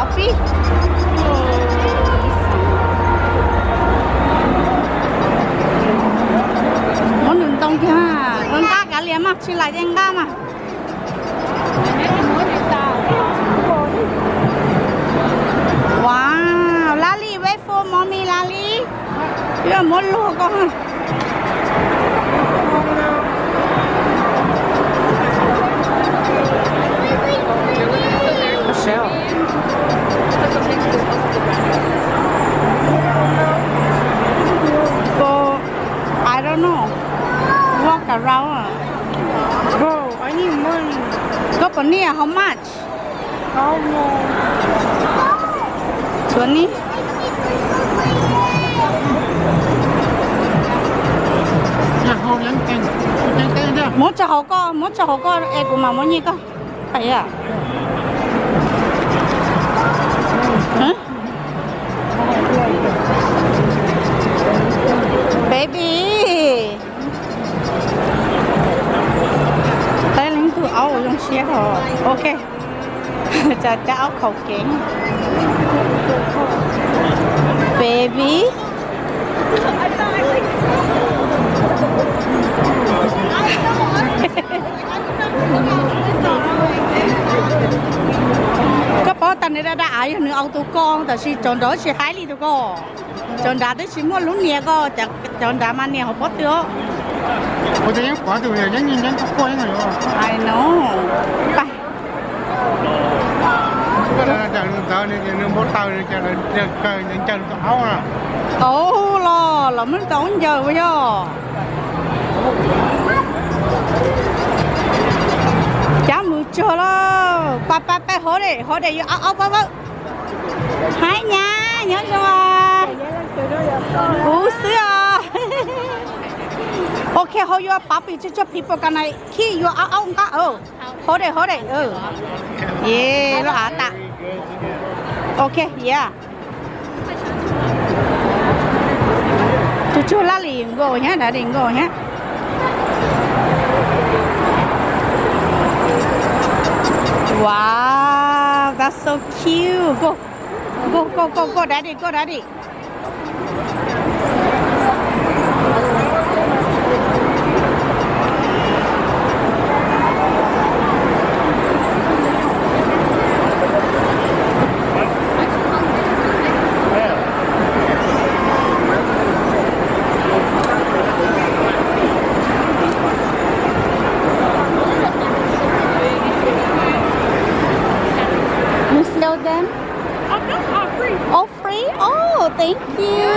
coffee. Muốn đường tông kia ha, con cá cả liền mà, chỉ lại đen cá mà. Wow, Lali, wait for mommy, Lali. You're muốn luôn con ha. Shell. Go, I don't know. Walk around. Bro, I need money. Go for near how much? How long? 20. Yeah, how long can you? Muốn cho họ có em của mà muốn gì cơ? Phải à? Hả? Baby. Tay lên từ áo trong xe thôi. Ok. Cho áo khẩu kính. Baby. Các bố ta này đã ai nữa ô tô con, ta chỉ chọn đó chỉ hai đi thôi cô, chọn đã tới chỉ mua lúc nhẹ cô, chọn đã mà nhẹ học bớt được. Có thể quá từ giờ nhắn có quay rồi. I know. Bye. Cái là chẳng tao này những bố tao này chẳng là cởi những chân áo à. Ồ là mình tốn giờ bây giờ. Chả mù chờ lo, ba hổ đây áo ba. Hai nha, nhớ chưa? Cú xưa. Okay, hold your puppy to people can I key your own car. Oh, hold it. Oh, yeah, lo ta. Okay, yeah. Chú lá liền go nhá, đã liền go nhá. Wow, that's so cute. Go, daddy. You sell them? Oh no, all free. All free? Oh, thank you.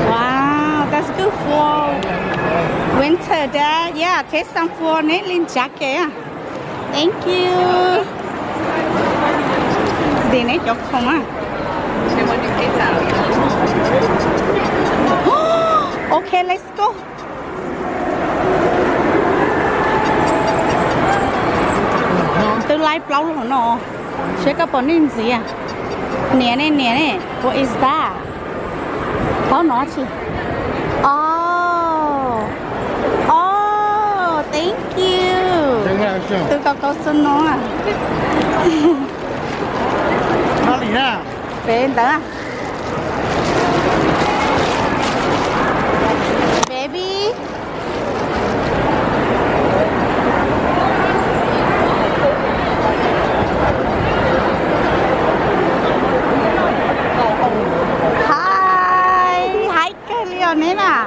Wow, that's good for winter there. Yeah, take some for knitting jacket. Thank you. Đi nấy chọc không á. Okay, let's go. Tôi like plau luôn nó. Sẽ có bọn nên gì à? Nè. What is that? Có nó chứ. Oh, thank you. Tôi có xin nó à. Nó lì ra. Về anh à. Baby. Hi cái liền nè nè.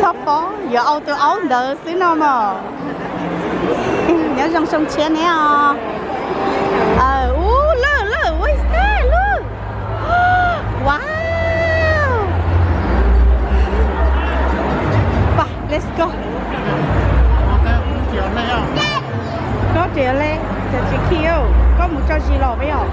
Sắp bó, giờ ô tô áo đỡ xíu nào mà. Nhớ trong sông chén nè à. Look, what is that? Look. Wow. Bye, let's go. Có triệu lên, cho chị kêu. Có một cho chị lò với họ.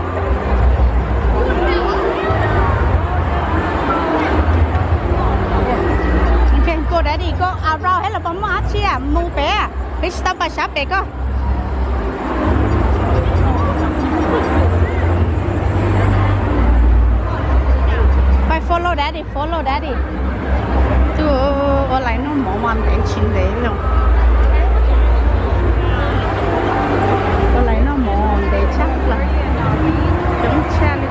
Okay, go there. daddy go around hết là bấm má chia mu bé cái stop by shop bé go by follow daddy chứ ở lại nó mỏ man tiền chín đấy rồi ở lại nó mỏ để chắc là chống cha đi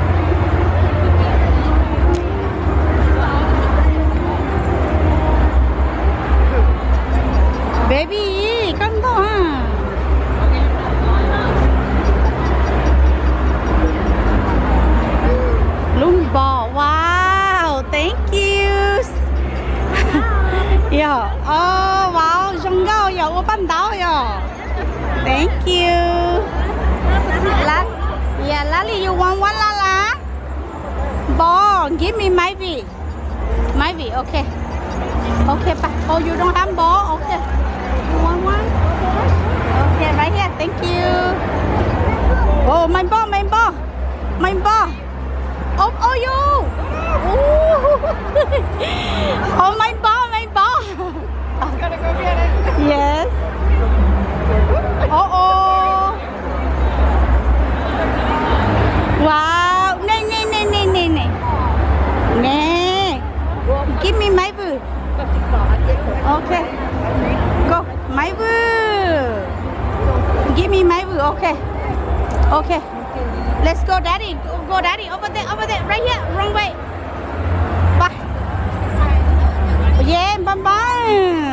baby con đó à luôn bò wow thank you yeah oh wow rong gao yo ở ban đảo yo thank you lá yeah lali you want one la la ball give me maybe okay okay pa oh you don't have ball okay you want one okay right here thank you oh my ball oh you oh my ball Gotta go get it. yes oh wow nè give me my boo okay go my boo give me my boo okay let's go daddy over there right here wrong way bye yeah bye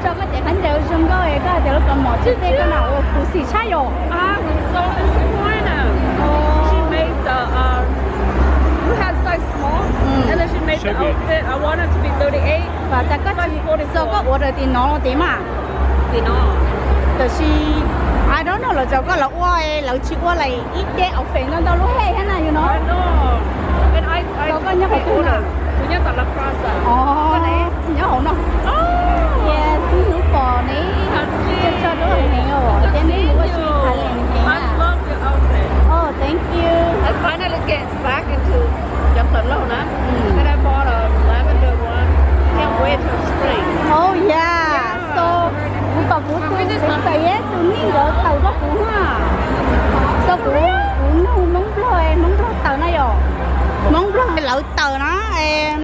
cho cái tiền hắn đều dùng cái đều cầm mỏ chứ đây cái nào cũng xì chai rồi So it's nè. She made the you had size small and then she made the outfit I want it to be 38 và ta có cho có order tiền nó tiền mà thì nó 就是 I don't know 了就個老外老似過嚟依嘅outfit嗰度攞起喺那 you know I know and I có nhớ phải tu nào thứ nhất là Plaza cái này nhớ hổ nó yeah thứ nữ bò này cho đó là hẹn rồi cho nên có chị Thái Lan I love your outfit oh thank you I finally get back into nhập tận lâu nè and I bought a lavender one can't wait till spring oh yeah so bà bố tôi thấy ấy tôi nghĩ đỡ tàu có cũ ha sao cũ nóng rồi tàu này rồi nóng rồi lẩu tàu